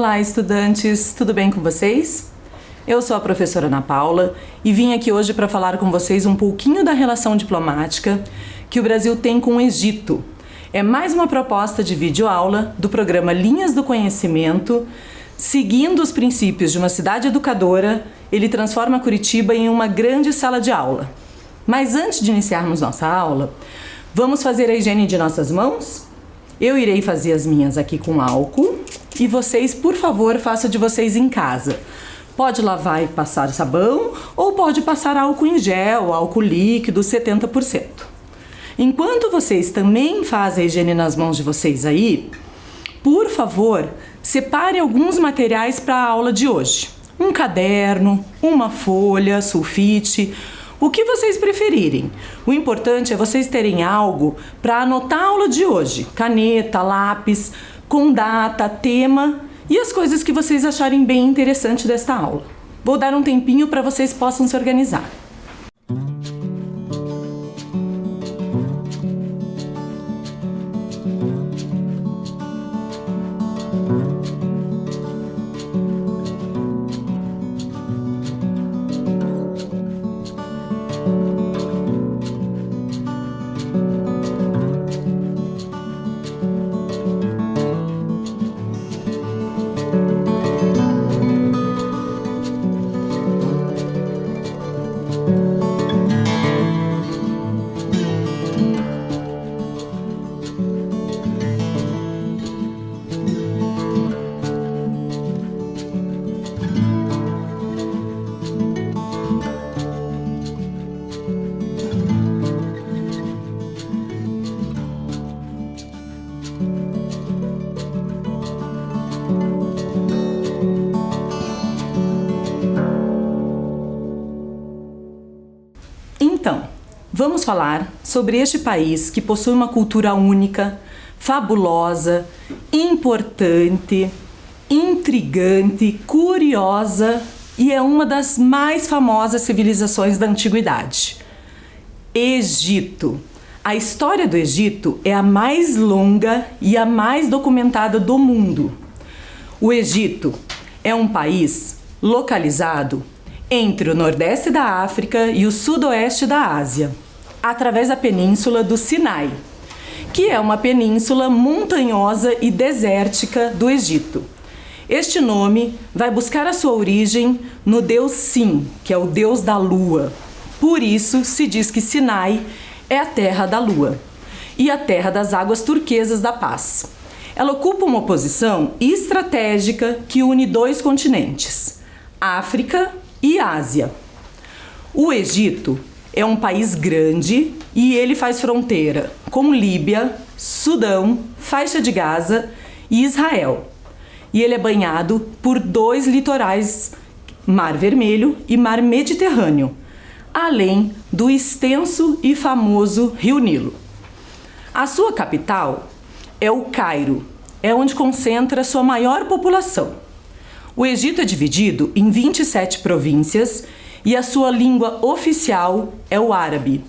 Olá, estudantes! Tudo bem com vocês? Eu sou a professora Ana Paula e vim aqui hoje para falar com vocês um pouquinho da relação diplomática que o Brasil tem com o Egito. É mais uma proposta de videoaula do programa Linhas do Conhecimento. Seguindo os princípios de uma cidade educadora, ele transforma Curitiba em uma grande sala de aula. Mas antes de iniciarmos nossa aula, vamos fazer a higiene de nossas mãos? Eu irei fazer as minhas aqui com álcool e vocês, por favor, façam de vocês em casa. Pode lavar e passar sabão ou pode passar álcool em gel, álcool líquido, 70%. Enquanto vocês também fazem a higiene nas mãos de vocês aí, por favor, separe alguns materiais para a aula de hoje. Um caderno, uma folha, sulfite, o que vocês preferirem. O importante é vocês terem algo para anotar a aula de hoje. Caneta, lápis, com data, tema e as coisas que vocês acharem bem interessante desta aula. Vou dar um tempinho para vocês possam se organizar. Então, vamos falar sobre este país que possui uma cultura única, fabulosa, importante, intrigante, curiosa e é uma das mais famosas civilizações da antiguidade. Egito. A história do Egito é a mais longa e a mais documentada do mundo. O Egito é um país localizado entre o nordeste da África e o sudoeste da Ásia, através da península do Sinai, que é uma península montanhosa e desértica do Egito. Este nome vai buscar a sua origem no deus Sin, que é o deus da lua. Por isso se diz que Sinai é a terra da lua e a terra das águas turquesas da paz. Ela ocupa uma posição estratégica que une dois continentes, África e Ásia. O Egito é um país grande e ele faz fronteira com Líbia, Sudão, Faixa de Gaza e Israel. E ele é banhado por dois litorais, Mar Vermelho e Mar Mediterrâneo, além do extenso e famoso Rio Nilo. A sua capital é o Cairo, é onde concentra sua maior população. O Egito é dividido em 27 províncias e a sua língua oficial é o árabe.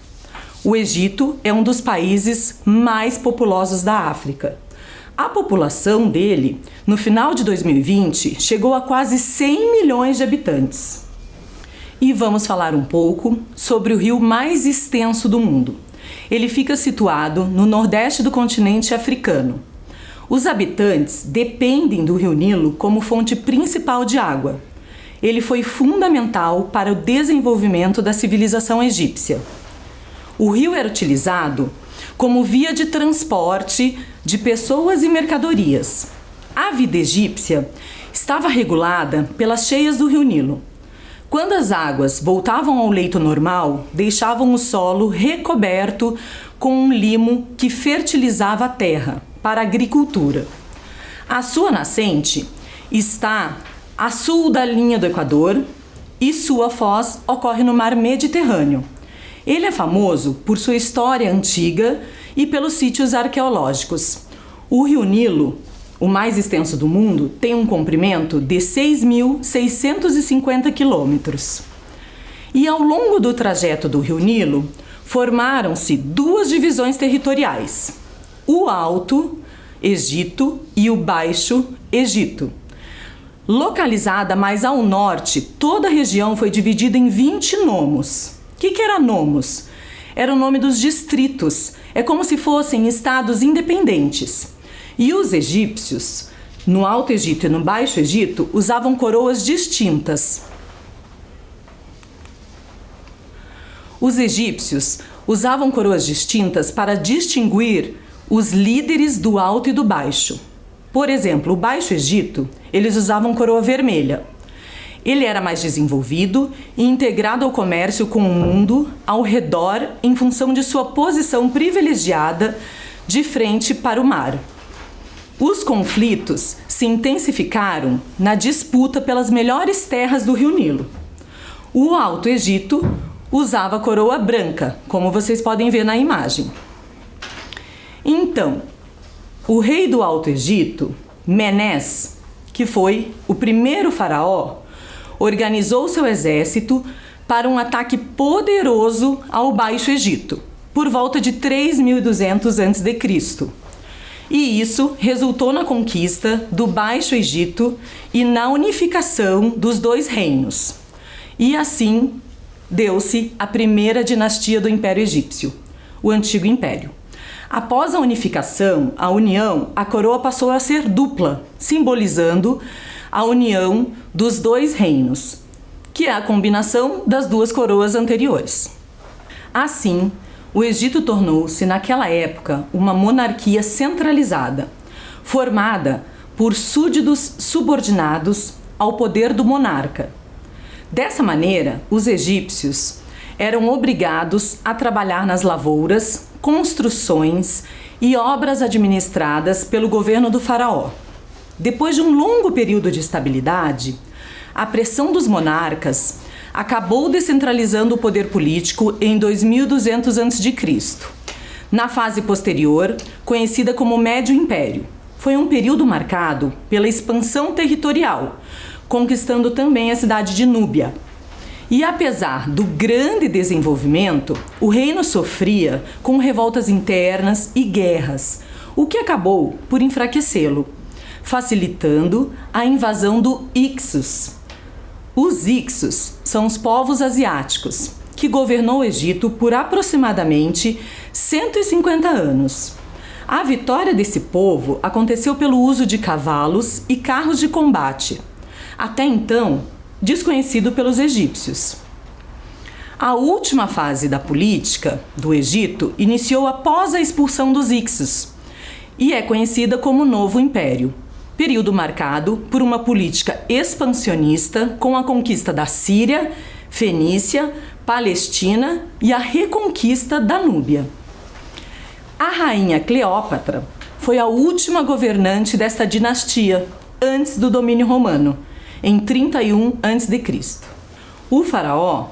O Egito é um dos países mais populosos da África. A população dele, no final de 2020, chegou a quase 100 milhões de habitantes. E vamos falar um pouco sobre o rio mais extenso do mundo. Ele fica situado no nordeste do continente africano. Os habitantes dependem do Rio Nilo como fonte principal de água. Ele foi fundamental para o desenvolvimento da civilização egípcia. O rio era utilizado como via de transporte de pessoas e mercadorias. A vida egípcia estava regulada pelas cheias do Rio Nilo. Quando as águas voltavam ao leito normal, deixavam o solo recoberto com um limo que fertilizava a terra para a agricultura. A sua nascente está a sul da linha do Equador e sua foz ocorre no Mar Mediterrâneo. Ele é famoso por sua história antiga e pelos sítios arqueológicos. O Rio Nilo, o mais extenso do mundo, tem um comprimento de 6.650 quilômetros. E ao longo do trajeto do Rio Nilo, formaram-se duas divisões territoriais: o Alto Egito e o Baixo Egito. Localizada mais ao norte, toda a região foi dividida em 20 nomos. O que era nomos? Era o nome dos distritos. É como se fossem estados independentes. E os egípcios, no Alto Egito e no Baixo Egito, usavam coroas distintas. Os egípcios usavam coroas distintas para distinguir os líderes do Alto e do Baixo. Por exemplo, o Baixo Egito, eles usavam coroa vermelha. Ele era mais desenvolvido e integrado ao comércio com o mundo ao redor em função de sua posição privilegiada de frente para o mar. Os conflitos se intensificaram na disputa pelas melhores terras do Rio Nilo. O Alto Egito usava coroa branca, como vocês podem ver na imagem. Então, o rei do Alto Egito, Menes, que foi o primeiro faraó, organizou seu exército para um ataque poderoso ao Baixo Egito, por volta de 3.200 a.C. E isso resultou na conquista do Baixo Egito e na unificação dos dois reinos. E assim deu-se a primeira dinastia do Império Egípcio, o Antigo Império. Após a unificação, a união, a coroa passou a ser dupla, simbolizando a união dos dois reinos, que é a combinação das duas coroas anteriores. Assim, o Egito tornou-se, naquela época, uma monarquia centralizada, formada por súditos subordinados ao poder do monarca. Dessa maneira, os egípcios eram obrigados a trabalhar nas lavouras, construções e obras administradas pelo governo do faraó. Depois de um longo período de estabilidade, a pressão dos monarcas acabou descentralizando o poder político em 2200 a.C. Na fase posterior, conhecida como Médio Império, foi um período marcado pela expansão territorial, conquistando também a cidade de Núbia. E apesar do grande desenvolvimento, o reino sofria com revoltas internas e guerras, o que acabou por enfraquecê-lo, facilitando a invasão do Ixos. Os Ixos são os povos asiáticos, que governou o Egito por aproximadamente 150 anos. A vitória desse povo aconteceu pelo uso de cavalos e carros de combate, até então desconhecido pelos egípcios. A última fase da política do Egito iniciou após a expulsão dos Ixos e é conhecida como Novo Império, período marcado por uma política expansionista com a conquista da Síria, Fenícia, Palestina e a reconquista da Núbia. A rainha Cleópatra foi a última governante desta dinastia antes do domínio romano, em 31 a.C. O faraó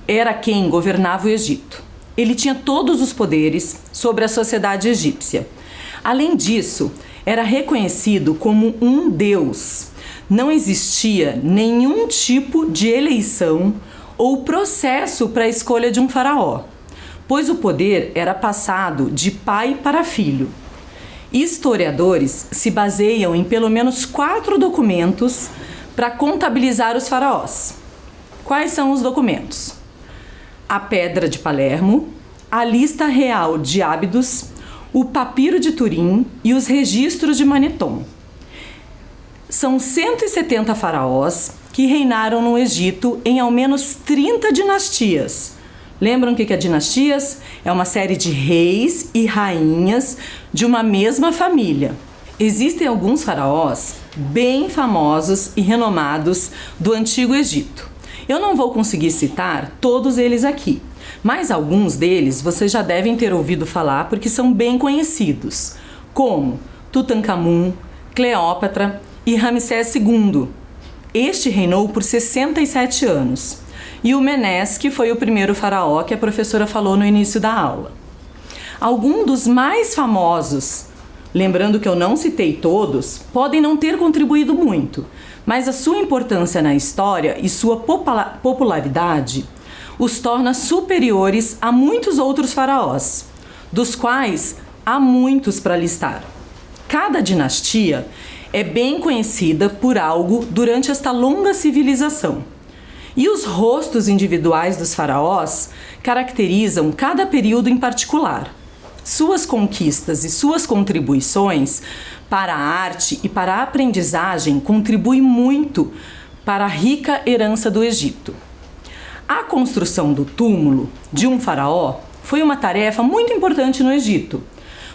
era quem governava o Egito. Ele tinha todos os poderes sobre a sociedade egípcia. Além disso, era reconhecido como um deus. Não existia nenhum tipo de eleição ou processo para a escolha de um faraó, pois o poder era passado de pai para filho. Historiadores se baseiam em pelo menos 4 documentos para contabilizar os faraós. Quais são os documentos? A Pedra de Palermo, a Lista Real de Ábidos, o Papiro de Turim e os Registros de Maneton. São 170 faraós que reinaram no Egito em ao menos 30 dinastias. Lembram o que é dinastias? É uma série de reis e rainhas de uma mesma família. Existem alguns faraós bem famosos e renomados do Antigo Egito. Eu não vou conseguir citar todos eles aqui, mas alguns deles vocês já devem ter ouvido falar porque são bem conhecidos, como Tutankhamun, Cleópatra e Ramsés II. Este reinou por 67 anos. E o Menes, que foi o primeiro faraó que a professora falou no início da aula. Alguns dos mais famosos, lembrando que eu não citei todos, podem não ter contribuído muito, mas a sua importância na história e sua popularidade os torna superiores a muitos outros faraós, dos quais há muitos para listar. Cada dinastia é bem conhecida por algo durante esta longa civilização. E os rostos individuais dos faraós caracterizam cada período em particular. Suas conquistas e suas contribuições para a arte e para a aprendizagem contribuem muito para a rica herança do Egito. A construção do túmulo de um faraó foi uma tarefa muito importante no Egito,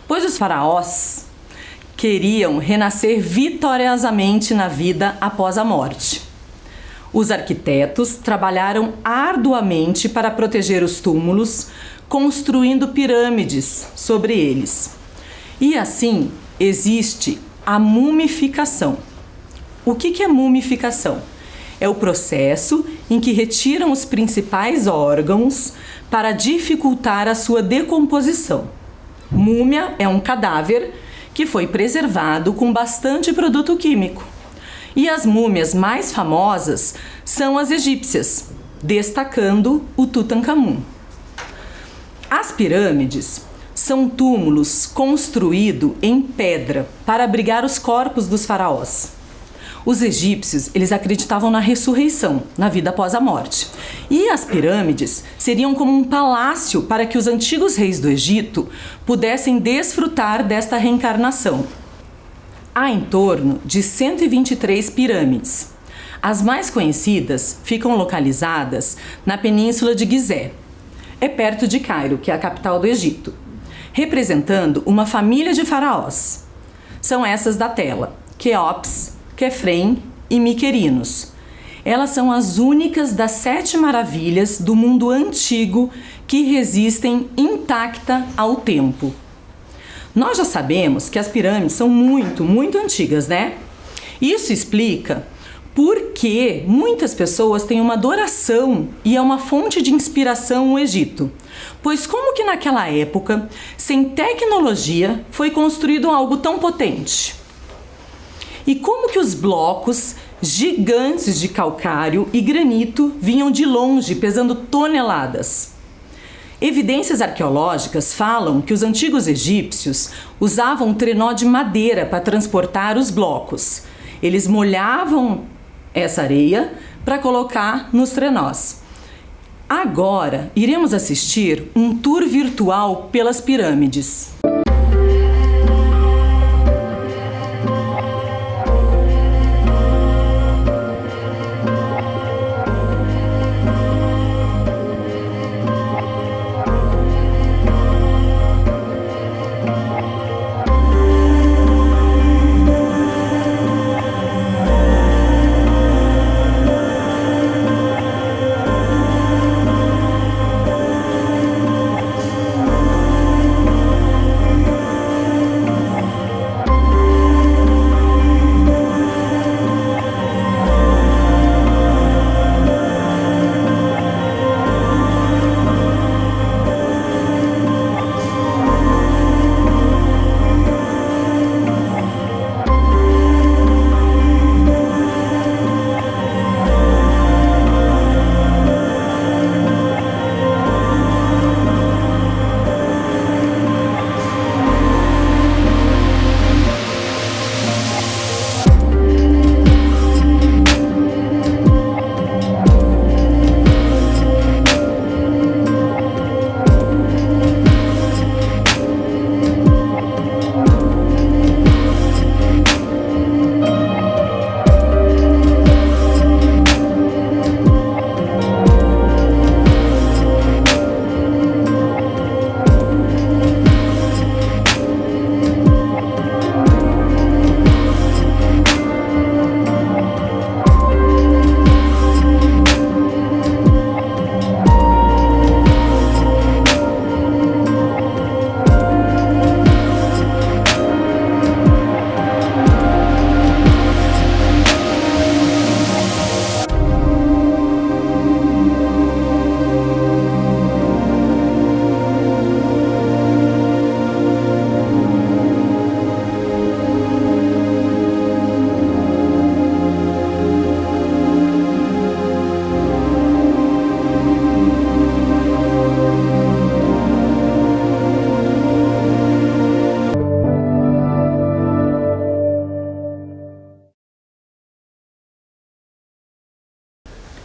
pois os faraós queriam renascer vitoriosamente na vida após a morte. Os arquitetos trabalharam arduamente para proteger os túmulos, construindo pirâmides sobre eles. E assim existe a mumificação. O que é mumificação? É o processo em que retiram os principais órgãos para dificultar a sua decomposição. Múmia é um cadáver que foi preservado com bastante produto químico. E as múmias mais famosas são as egípcias, destacando o Tutankhamun. As pirâmides são túmulos construídos em pedra para abrigar os corpos dos faraós. Os egípcios, eles acreditavam na ressurreição, na vida após a morte. E as pirâmides seriam como um palácio para que os antigos reis do Egito pudessem desfrutar desta reencarnação. Há em torno de 123 pirâmides. As mais conhecidas ficam localizadas na península de Gizé. É perto de Cairo, que é a capital do Egito, representando uma família de faraós. São essas da tela: Quéops, Quefrem e Miquerinos. Elas são as únicas das 7 maravilhas do mundo antigo que resistem intacta ao tempo. Nós já sabemos que as pirâmides são muito antigas, né? Isso explica por que muitas pessoas têm uma adoração e é uma fonte de inspiração o Egito. Pois como que naquela época, sem tecnologia, foi construído algo tão potente? E como que os blocos gigantes de calcário e granito vinham de longe, pesando toneladas? Evidências arqueológicas falam que os antigos egípcios usavam um trenó de madeira para transportar os blocos. Eles molhavam essa areia para colocar nos trenós. Agora, iremos assistir um tour virtual pelas pirâmides.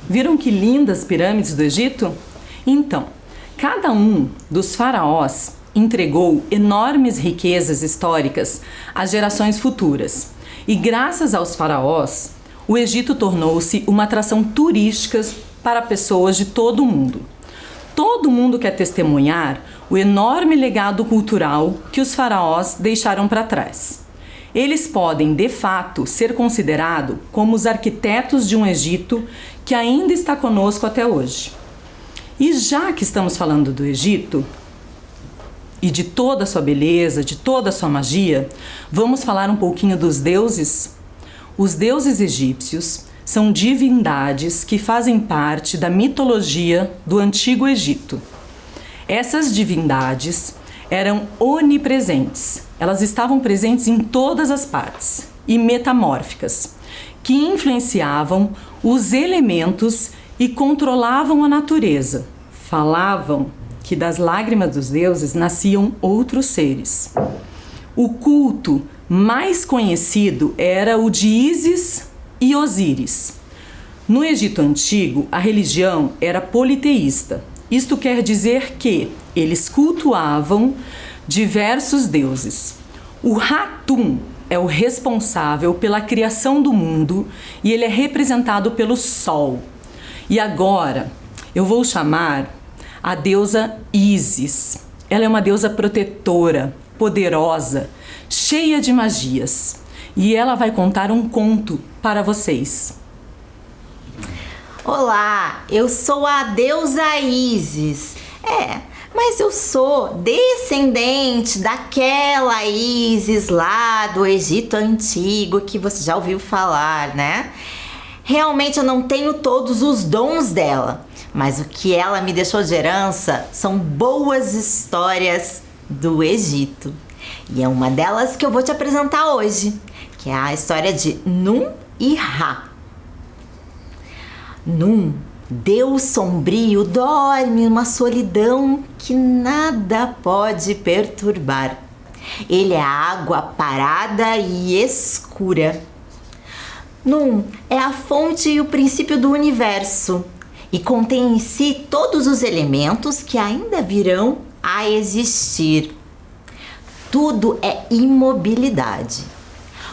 Viram que lindas pirâmides do Egito? Então, cada um dos faraós entregou enormes riquezas históricas às gerações futuras. E graças aos faraós, o Egito tornou-se uma atração turística para pessoas de todo o mundo. Todo mundo quer testemunhar o enorme legado cultural que os faraós deixaram para trás. Eles podem, de fato, ser considerados como os arquitetos de um Egito que ainda está conosco até hoje. E já que estamos falando do Egito e de toda a sua beleza, de toda a sua magia, vamos falar um pouquinho dos deuses? Os deuses egípcios são divindades que fazem parte da mitologia do Antigo Egito. Essas divindades eram onipresentes. Elas estavam presentes em todas as partes e metamórficas, que influenciavam os elementos e controlavam a natureza. Falavam que das lágrimas dos deuses nasciam outros seres. O culto mais conhecido era o de Ísis e Osíris. No Egito Antigo, a religião era politeísta. Isto quer dizer que eles cultuavam diversos deuses. O Hathum é o responsável pela criação do mundo e ele é representado pelo Sol. E agora eu vou chamar a deusa Ísis. Ela é uma deusa protetora, poderosa, cheia de magias. E ela vai contar um conto para vocês. Olá, eu sou a deusa Ísis. Mas eu sou descendente daquela Ísis lá do Egito Antigo que você já ouviu falar, né? Realmente eu não tenho todos os dons dela, mas o que ela me deixou de herança são boas histórias do Egito. E é uma delas que eu vou te apresentar hoje, que é a história de Num e Ra. Num, Deus sombrio, dorme numa solidão que nada pode perturbar. Ele é água parada e escura. Num é a fonte e o princípio do universo e contém em si todos os elementos que ainda virão a existir. Tudo é imobilidade.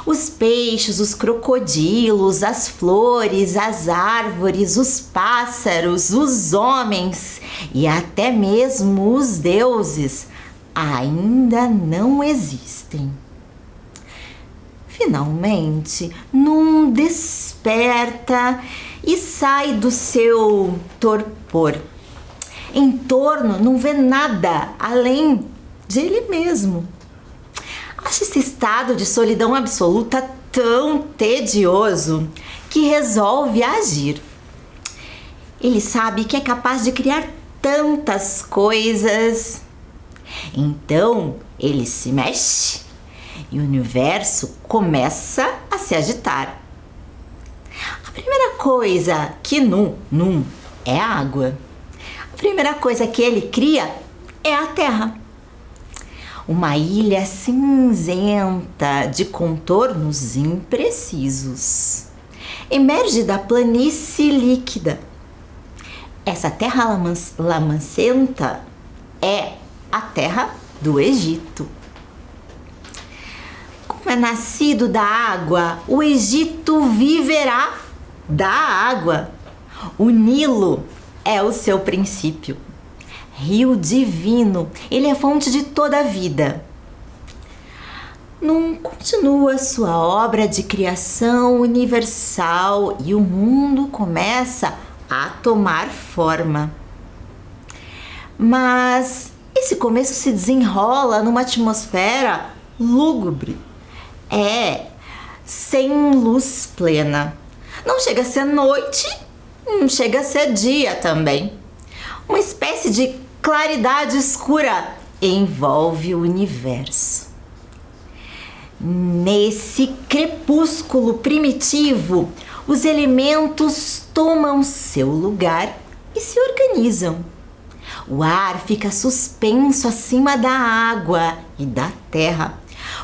Os peixes, os crocodilos, as flores, as árvores, os pássaros, os homens e até mesmo os deuses ainda não existem. Finalmente, Num desperta e sai do seu torpor. Em torno não vê nada além de ele mesmo. Acha esse estado de solidão absoluta tão tedioso que resolve agir. Ele sabe que é capaz de criar tantas coisas. Então ele se mexe e o universo começa a se agitar. A primeira coisa que Num é a água. A primeira coisa que ele cria é a terra. Uma ilha cinzenta de contornos imprecisos. Emerge da planície líquida. Essa terra lamacenta é a terra do Egito. Como é nascido da água, o Egito viverá da água. O Nilo é o seu princípio. Rio divino, ele é fonte de toda a vida. Num continua sua obra de criação universal e o mundo começa a tomar forma. Mas esse começo se desenrola numa atmosfera lúgubre. Sem luz plena. Não chega a ser noite, não chega a ser dia também. Uma espécie de claridade escura envolve o universo. Nesse crepúsculo primitivo, os elementos tomam seu lugar e se organizam. O ar fica suspenso acima da água e da terra.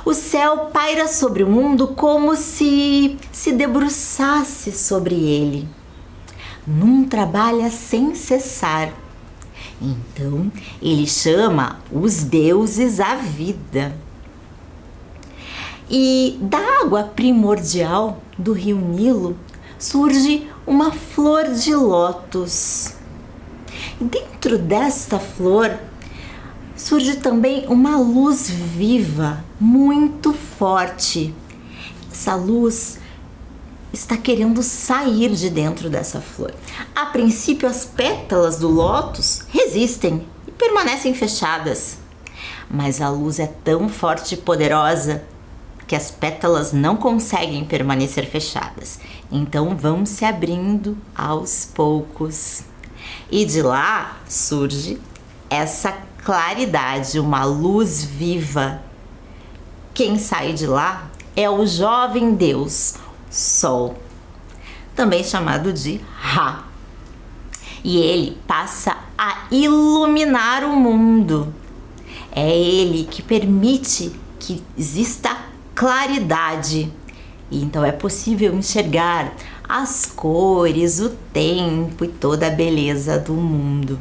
O céu paira sobre o mundo como se debruçasse sobre ele. não trabalha sem cessar. Então, ele chama os deuses à vida. E da água primordial do rio Nilo surge uma flor de lótus. E dentro desta flor surge também uma luz viva, muito forte. Essa luz está querendo sair de dentro dessa flor. A princípio, as pétalas do lótus resistem e permanecem fechadas. Mas a luz é tão forte e poderosa que as pétalas não conseguem permanecer fechadas. Então vão se abrindo aos poucos. E de lá surge essa claridade, uma luz viva. Quem sai de lá é o jovem Deus, Sol, também chamado de Ra. E ele passa a iluminar o mundo. É ele que permite que exista claridade. E então é possível enxergar as cores, o tempo e toda a beleza do mundo.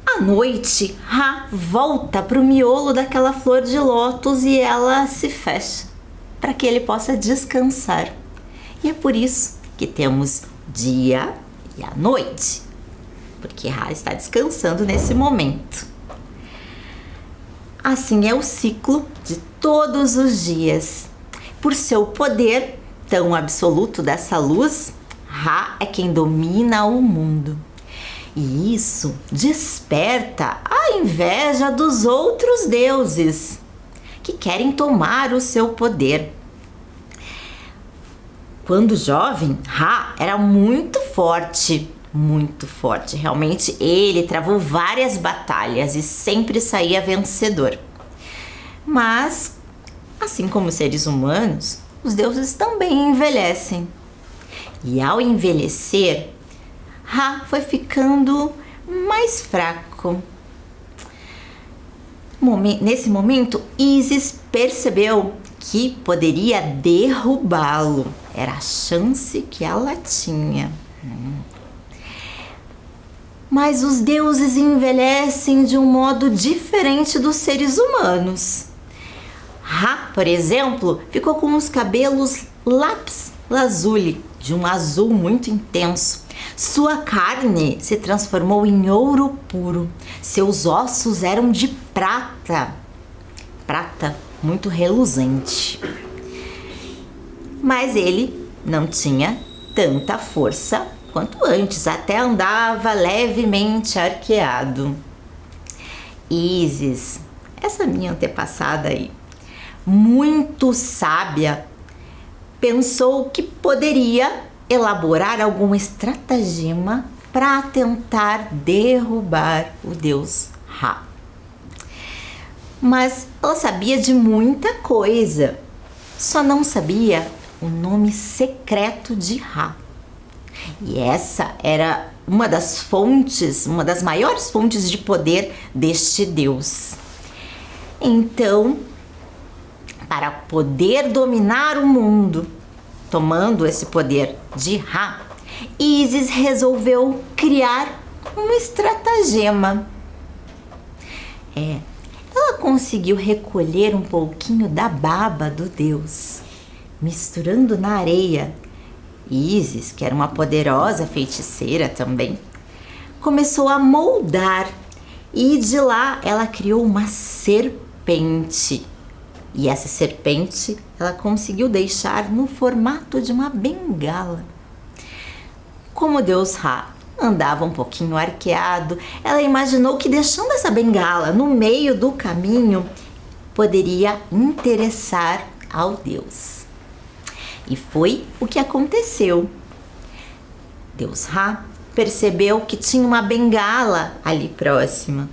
À noite, Ra volta para o miolo daquela flor de lótus e ela se fecha para que ele possa descansar. E é por isso que temos dia e a noite, porque Ra está descansando nesse momento. Assim é o ciclo de todos os dias. Por seu poder tão absoluto dessa luz, Ra é quem domina o mundo. E isso desperta a inveja dos outros deuses que querem tomar o seu poder. Quando jovem, Ra era muito forte. Realmente ele travou várias batalhas e sempre saía vencedor. Mas, assim como os seres humanos, os deuses também envelhecem. E ao envelhecer, Ra foi ficando mais fraco. Nesse momento, Ísis percebeu que poderia derrubá-lo. Era a chance que ela tinha. Mas os deuses envelhecem de um modo diferente dos seres humanos. Ra, por exemplo, ficou com os cabelos lápis lazuli, de um azul muito intenso. Sua carne se transformou em ouro puro. Seus ossos eram de prata muito reluzente. Mas ele não tinha tanta força quanto antes, até andava levemente arqueado. Ísis, essa minha antepassada aí, muito sábia, pensou que poderia elaborar algum estratagema para tentar derrubar o deus Ra. Mas ela sabia de muita coisa, só não sabia o nome secreto de Ra. E essa era uma das maiores fontes de poder deste deus. Então, para poder dominar o mundo, tomando esse poder de Ra, Ísis resolveu criar um estratagema. Ela conseguiu recolher um pouquinho da baba do deus, misturando na areia. Ísis, que era uma poderosa feiticeira também, começou a moldar e de lá ela criou uma serpente. E essa serpente ela conseguiu deixar no formato de uma bengala. Como o deus Ra andava um pouquinho arqueado, ela imaginou que deixando essa bengala no meio do caminho poderia interessar ao deus. E foi o que aconteceu. Deus Ra percebeu que tinha uma bengala ali próxima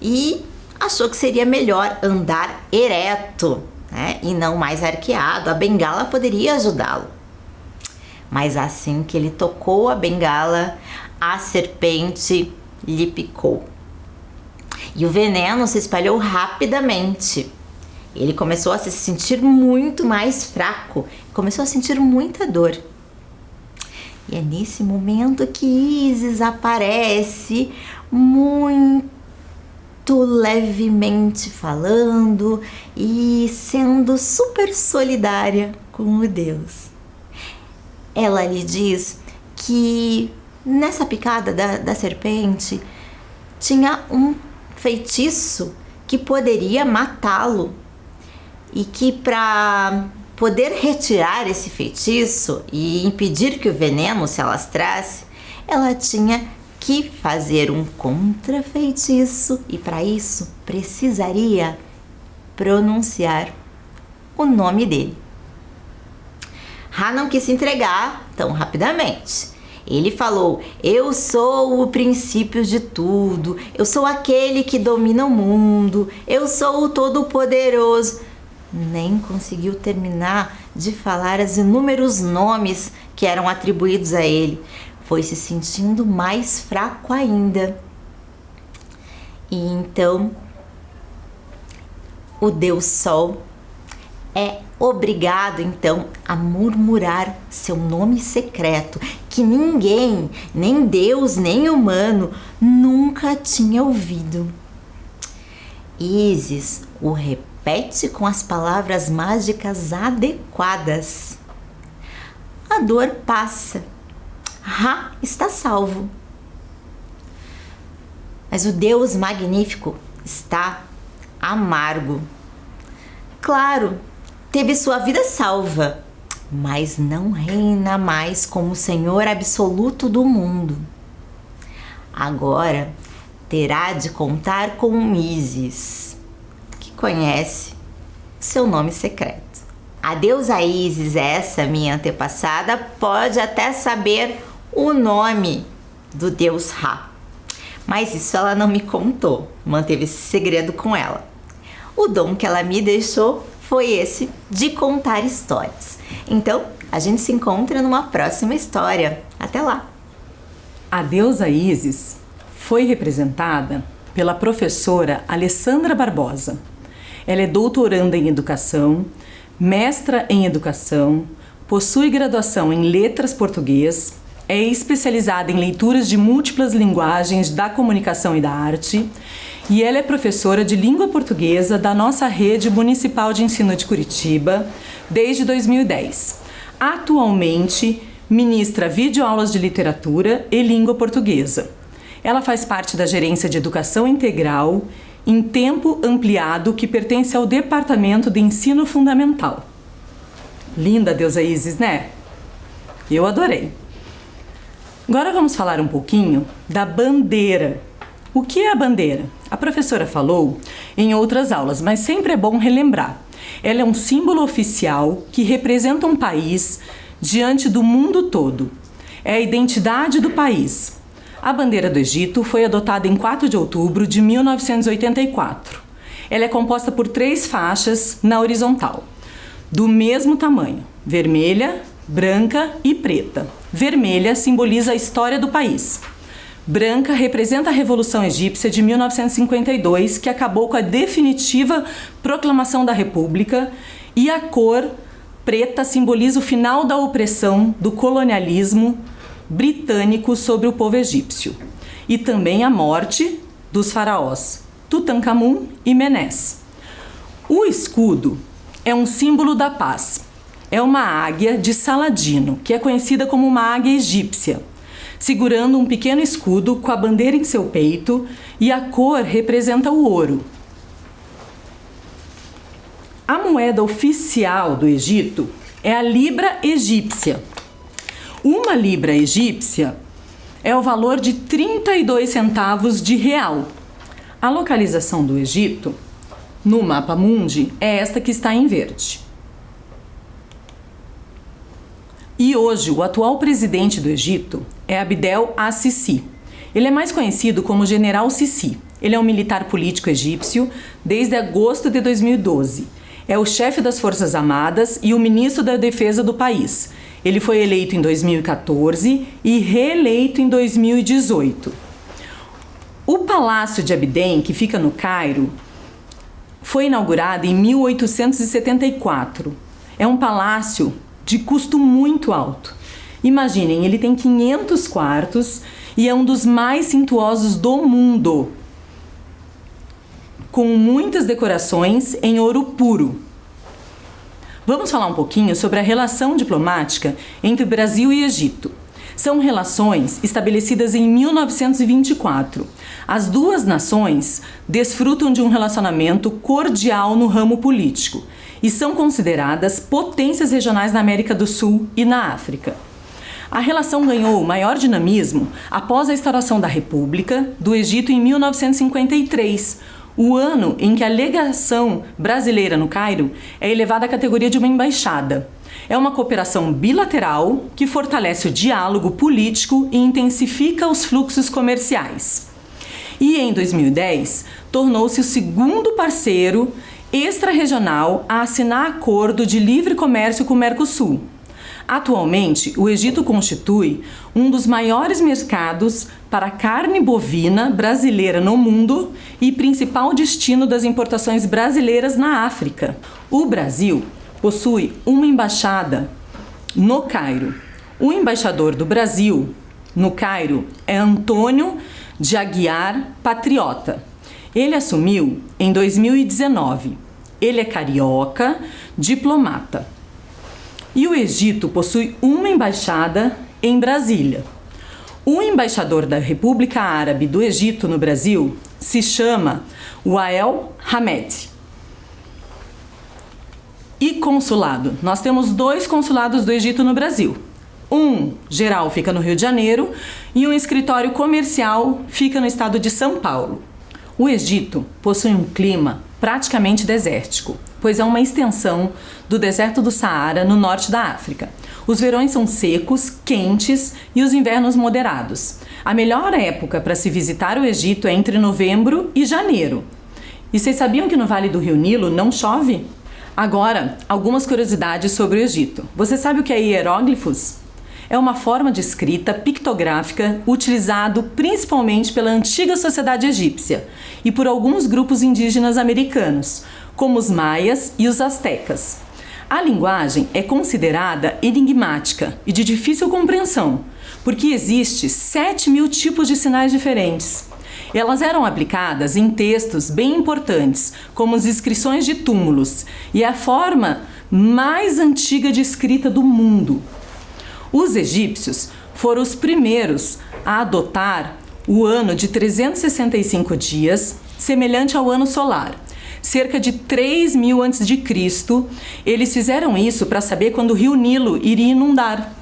e achou que seria melhor andar ereto, né? E não mais arqueado. A bengala poderia ajudá-lo. Mas assim que ele tocou a bengala, a serpente lhe picou. E o veneno se espalhou rapidamente. Ele começou a se sentir muito mais fraco, começou a sentir muita dor. E é nesse momento que Ísis aparece, muito levemente falando e sendo super solidária com o deus. Ela lhe diz que nessa picada da serpente tinha um feitiço que poderia matá-lo e que para poder retirar esse feitiço e impedir que o veneno se alastrasse, ela tinha que fazer um contrafeitiço e para isso precisaria pronunciar o nome dele. Ra não quis se entregar tão rapidamente. Ele falou: eu sou o princípio de tudo, eu sou aquele que domina o mundo, eu sou o todo-poderoso. Nem conseguiu terminar de falar os inúmeros nomes que eram atribuídos a ele. Foi se sentindo mais fraco ainda. E então, o Deus Sol é obrigado então a murmurar seu nome secreto, que ninguém, nem Deus, nem humano, nunca tinha ouvido. Ísis o repete com as palavras mágicas adequadas. A dor passa. Ra está salvo. Mas o Deus magnífico está amargo. Claro, teve sua vida salva, mas não reina mais como Senhor absoluto do mundo. Agora terá de contar com Ísis, que conhece seu nome secreto. A deusa Ísis, essa minha antepassada, pode até saber o nome do deus Ra, mas isso ela não me contou, manteve esse segredo com ela. O dom que ela me deixou foi esse de contar histórias. Então, a gente se encontra numa próxima história. Até lá! A deusa Ísis foi representada pela professora Alessandra Barbosa. Ela é doutoranda em educação, mestra em educação, possui graduação em letras português, é especializada em leituras de múltiplas linguagens da comunicação e da arte, e ela é professora de língua portuguesa da nossa rede municipal de ensino de Curitiba desde 2010. Atualmente, ministra videoaulas de literatura e língua portuguesa. Ela faz parte da Gerência de Educação Integral em tempo ampliado que pertence ao Departamento de Ensino Fundamental. Linda a deusa Ísis, né? Eu adorei. Agora vamos falar um pouquinho da bandeira. O que é a bandeira? A professora falou em outras aulas, mas sempre é bom relembrar. Ela é um símbolo oficial que representa um país diante do mundo todo. É a identidade do país. A bandeira do Egito foi adotada em 4 de outubro de 1984. Ela é composta por 3 faixas na horizontal, do mesmo tamanho, vermelha, branca e preta. Vermelha simboliza a história do país. Branca representa a Revolução Egípcia de 1952, que acabou com a definitiva proclamação da República, e a cor preta simboliza o final da opressão do colonialismo britânico sobre o povo egípcio, e também a morte dos faraós Tutankhamun e Menés. O escudo é um símbolo da paz. É uma águia de Saladino, que é conhecida como uma águia egípcia, segurando um pequeno escudo com a bandeira em seu peito, e a cor representa o ouro. A moeda oficial do Egito é a libra egípcia. Uma libra egípcia é o valor de 32 centavos de real. A localização do Egito no mapa mundi é esta que está em verde. E hoje, o atual presidente do Egito é Abdel Al-Sisi. Ele é mais conhecido como General Sisi. Ele é um militar político egípcio desde agosto de 2012. É o chefe das Forças Armadas e o ministro da Defesa do país. Ele foi eleito em 2014 e reeleito em 2018. O Palácio de Abdem, que fica no Cairo, foi inaugurado em 1874. É um palácio de custo muito alto Imaginem, ele tem 500 quartos e é um dos mais suntuosos do mundo, com muitas decorações em ouro puro. Vamos falar um pouquinho sobre a relação diplomática entre Brasil e Egito. São relações estabelecidas em 1924. As duas nações desfrutam de um relacionamento cordial no ramo político e são consideradas potências regionais na América do Sul e na África. A relação ganhou maior dinamismo após a instauração da República do Egito em 1953, o ano em que a legação brasileira no Cairo é elevada à categoria de uma embaixada. É uma cooperação bilateral que fortalece o diálogo político e intensifica os fluxos comerciais. E em 2010, tornou-se o segundo parceiro extra-regional a assinar acordo de livre comércio com o Mercosul. Atualmente, o Egito constitui um dos maiores mercados para carne bovina brasileira no mundo e principal destino das importações brasileiras na África. O Brasil possui uma embaixada no Cairo. O embaixador do Brasil no Cairo é Antônio de Aguiar Patriota. Ele assumiu em 2019. Ele é carioca, diplomata. E o Egito possui uma embaixada em Brasília. O embaixador da República Árabe do Egito no Brasil se chama Wael Hamed. E consulado? Nós temos 2 consulados do Egito no Brasil. Um geral fica no Rio de Janeiro e um escritório comercial fica no estado de São Paulo. O Egito possui um clima praticamente desértico, pois é uma extensão do deserto do Saara no norte da África. Os verões são secos, quentes e os invernos moderados. A melhor época para se visitar o Egito é entre novembro e janeiro. E vocês sabiam que no Vale do Rio Nilo não chove? Agora, algumas curiosidades sobre o Egito. Você sabe o que é hieróglifos? É uma forma de escrita pictográfica utilizado principalmente pela antiga sociedade egípcia e por alguns grupos indígenas americanos, como os maias e os astecas. A linguagem é considerada enigmática e de difícil compreensão, porque existe 7.000 tipos de sinais diferentes. Elas eram aplicadas em textos bem importantes, como as inscrições de túmulos, e é a forma mais antiga de escrita do mundo. Os egípcios foram os primeiros a adotar o ano de 365 dias, semelhante ao ano solar. Cerca de 3.000 a.C., eles fizeram isso para saber quando o rio Nilo iria inundar.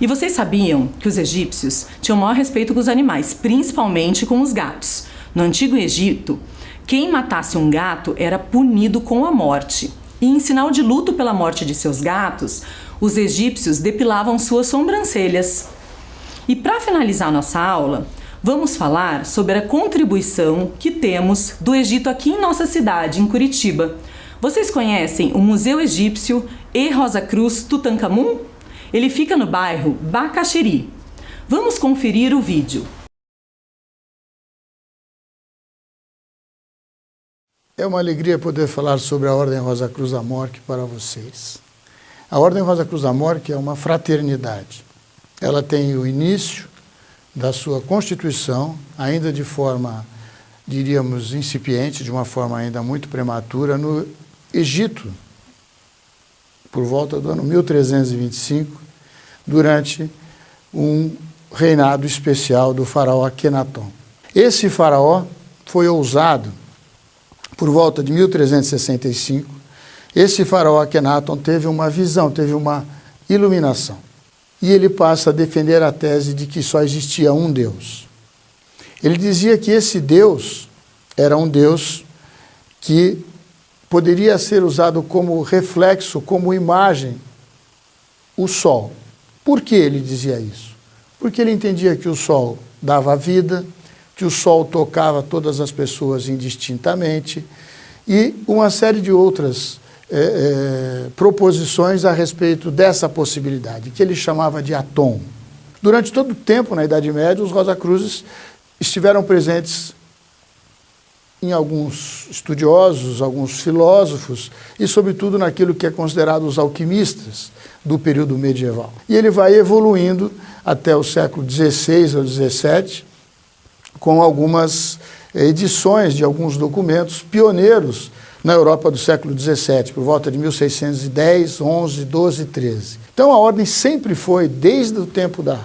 E vocês sabiam que os egípcios tinham o maior respeito com os animais, principalmente com os gatos. No Antigo Egito, quem matasse um gato era punido com a morte. E em sinal de luto pela morte de seus gatos, os egípcios depilavam suas sobrancelhas. E para finalizar nossa aula, vamos falar sobre a contribuição que temos do Egito aqui em nossa cidade, em Curitiba. Vocês conhecem o Museu Egípcio e Rosa Cruz Tutankhamun? Ele fica no bairro Bacaxiri. Vamos conferir o vídeo. É uma alegria poder falar sobre a Ordem Rosa Cruz Amorque para vocês. A Ordem Rosa Cruz Amorque é uma fraternidade. Ela tem o início da sua constituição, ainda de forma, diríamos, incipiente, de uma forma ainda muito prematura, no Egito, por volta do ano 1325, durante um reinado especial do faraó Akenaton. Esse faraó foi ousado por volta de 1365. Esse faraó Akenaton teve uma visão, teve uma iluminação. E ele passa a defender a tese de que só existia um Deus. Ele dizia que esse Deus era um Deus que poderia ser usado como reflexo, como imagem, o Sol. Por que ele dizia isso? Porque ele entendia que o Sol dava vida, que o Sol tocava todas as pessoas indistintamente e uma série de outras proposições a respeito dessa possibilidade, que ele chamava de Atom. Durante todo o tempo, na Idade Média, os Rosa Cruzes estiveram presentes em alguns estudiosos, alguns filósofos e, sobretudo, naquilo que é considerado os alquimistas do período medieval. E ele vai evoluindo até o século XVI ou XVII, com algumas edições de alguns documentos pioneiros na Europa do século XVII, por volta de 1610, 11, 12, 13. Então a ordem sempre foi, desde o tempo da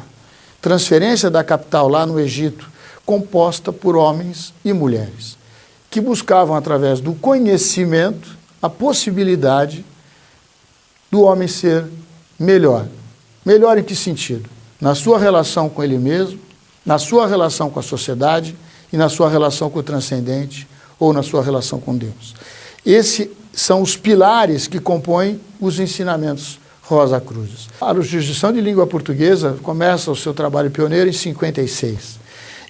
transferência da capital lá no Egito, composta por homens e mulheres, que buscavam, através do conhecimento, a possibilidade do homem ser melhor. Melhor em que sentido? Na sua relação com ele mesmo, na sua relação com a sociedade e na sua relação com o transcendente ou na sua relação com Deus. Esses são os pilares que compõem os ensinamentos Rosa Cruzes. A jurisdição de língua portuguesa começa o seu trabalho pioneiro em 56.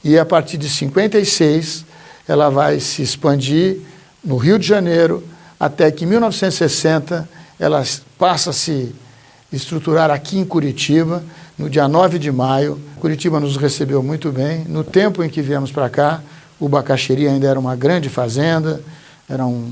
E a partir de 56, ela vai se expandir no Rio de Janeiro, até que em 1960 ela passa a se estruturar aqui em Curitiba, no dia 9 de maio. Curitiba nos recebeu muito bem. No tempo em que viemos para cá, o Bacaxeri ainda era uma grande fazenda, era um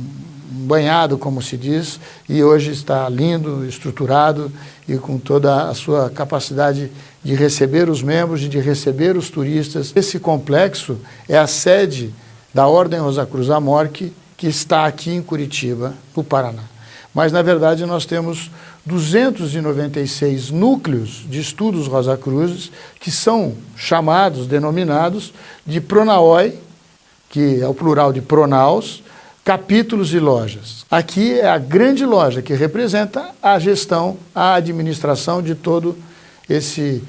banhado, como se diz, e hoje está lindo, estruturado e com toda a sua capacidade de receber os membros e de receber os turistas. Esse complexo é a sede da Ordem Rosa Cruz Amorque, que está aqui em Curitiba, no Paraná. Mas, na verdade, nós temos 296 núcleos de estudos Rosa Cruzes, que são chamados, denominados, de Pronaoi, que é o plural de Pronaus, capítulos e lojas. Aqui é a grande loja que representa a gestão, a administração de todo esse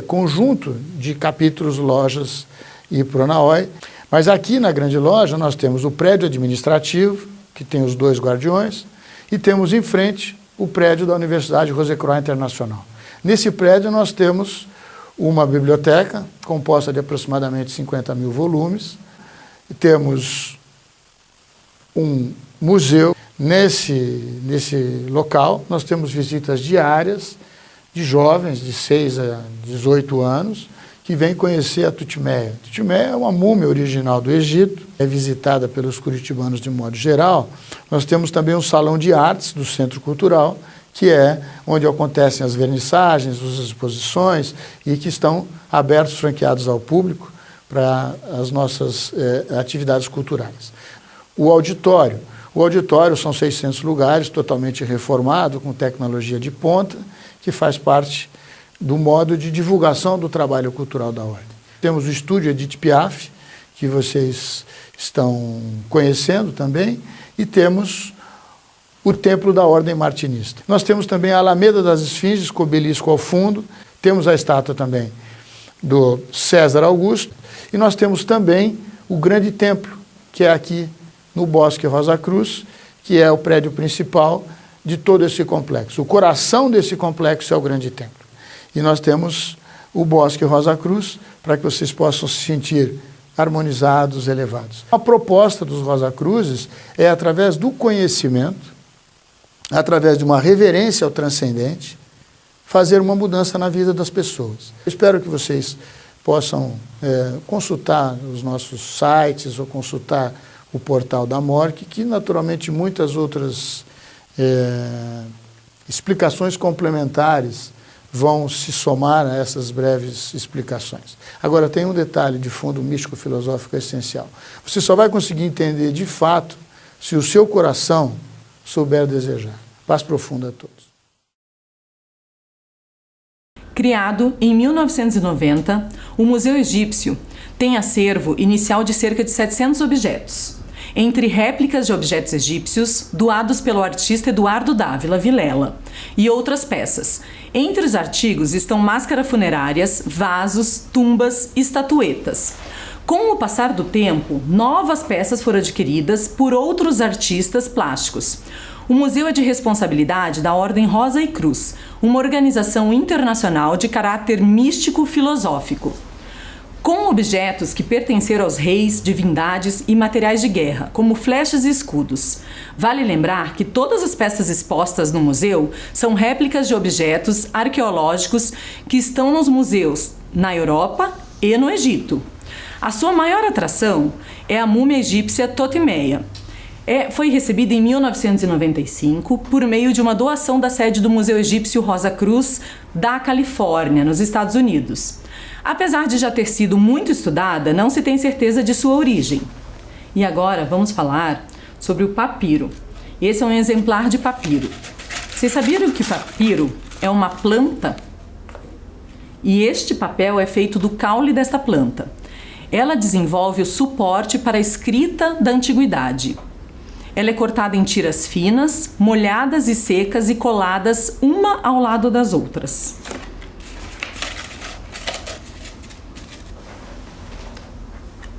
conjunto de capítulos, lojas e Pronaoi. Mas aqui na grande loja nós temos o prédio administrativo, que tem os 2 guardiões, e temos em frente o prédio da Universidade Rose-Croix Internacional. Nesse prédio nós temos uma biblioteca composta de aproximadamente 50 mil volumes, e temos um museu. Nesse local nós temos visitas diárias de jovens de 6 a 18 anos que vêm conhecer a Tutimeia. Tutimeia é uma múmia original do Egito, é visitada pelos curitibanos de modo geral. Nós temos também um salão de artes do Centro Cultural, que é onde acontecem as vernissagens, as exposições e que estão abertos, franqueados ao público para as nossas atividades culturais. O auditório são 600 lugares, totalmente reformado, com tecnologia de ponta, que faz parte do modo de divulgação do trabalho cultural da Ordem. Temos o estúdio Edith Piaf, que vocês estão conhecendo também, e temos o Templo da Ordem Martinista. Nós temos também a Alameda das Esfinges, com o obelisco ao fundo, temos a estátua também do César Augusto, e nós temos também o grande templo, que é aqui no Bosque Rosa Cruz, que é o prédio principal de todo esse complexo. O coração desse complexo é o grande templo. E nós temos o Bosque Rosa Cruz, para que vocês possam se sentir harmonizados, elevados. A proposta dos Rosa Cruzes é, através do conhecimento, através de uma reverência ao transcendente, fazer uma mudança na vida das pessoas. Espero que vocês possam consultar os nossos sites ou consultar o portal da Amorque, que naturalmente muitas outras explicações complementares vão se somar a essas breves explicações. Agora, tem um detalhe de fundo místico-filosófico essencial. Você só vai conseguir entender de fato se o seu coração souber desejar. Paz profunda a todos. Criado em 1990, o Museu Egípcio tem acervo inicial de cerca de 700 objetos, entre réplicas de objetos egípcios doados pelo artista Eduardo Dávila Vilela e outras peças. Entre os artigos estão máscaras funerárias, vasos, tumbas e estatuetas. Com o passar do tempo, novas peças foram adquiridas por outros artistas plásticos. O museu é de responsabilidade da Ordem Rosa e Cruz, uma organização internacional de caráter místico-filosófico, com objetos que pertenceram aos reis, divindades e materiais de guerra, como flechas e escudos. Vale lembrar que todas as peças expostas no museu são réplicas de objetos arqueológicos que estão nos museus na Europa e no Egito. A sua maior atração é a múmia egípcia Totimeia. Foi recebida em 1995 por meio de uma doação da sede do Museu Egípcio Rosa Cruz da Califórnia, nos Estados Unidos. Apesar de já ter sido muito estudada, não se tem certeza de sua origem. E agora vamos falar sobre o papiro. Esse é um exemplar de papiro. Vocês sabiam que papiro é uma planta? E este papel é feito do caule desta planta. Ela desenvolve o suporte para a escrita da antiguidade. Ela é cortada em tiras finas, molhadas e secas e coladas uma ao lado das outras.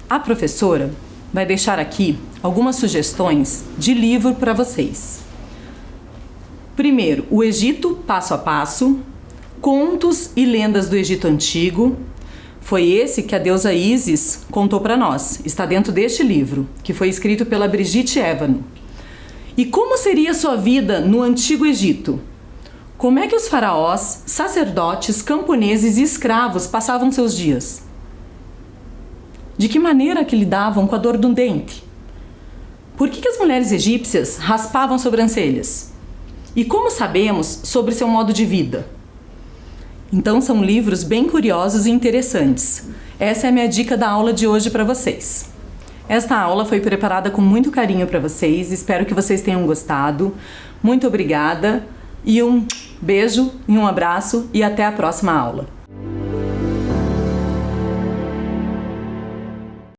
A professora vai deixar aqui algumas sugestões de livro para vocês. Primeiro, O Egito Passo a Passo, Contos e Lendas do Egito Antigo. Foi esse que a deusa Ísis contou para nós. Está dentro deste livro, que foi escrito pela Brigitte Evano. E como seria sua vida no Antigo Egito? Como é que os faraós, sacerdotes, camponeses e escravos passavam seus dias? De que maneira que lidavam com a dor do dente? Por que as mulheres egípcias raspavam sobrancelhas? E como sabemos sobre seu modo de vida? Então são livros bem curiosos e interessantes. Essa é a minha dica da aula de hoje para vocês. Esta aula foi preparada com muito carinho para vocês, espero que vocês tenham gostado. Muito obrigada e um beijo e um abraço e até a próxima aula.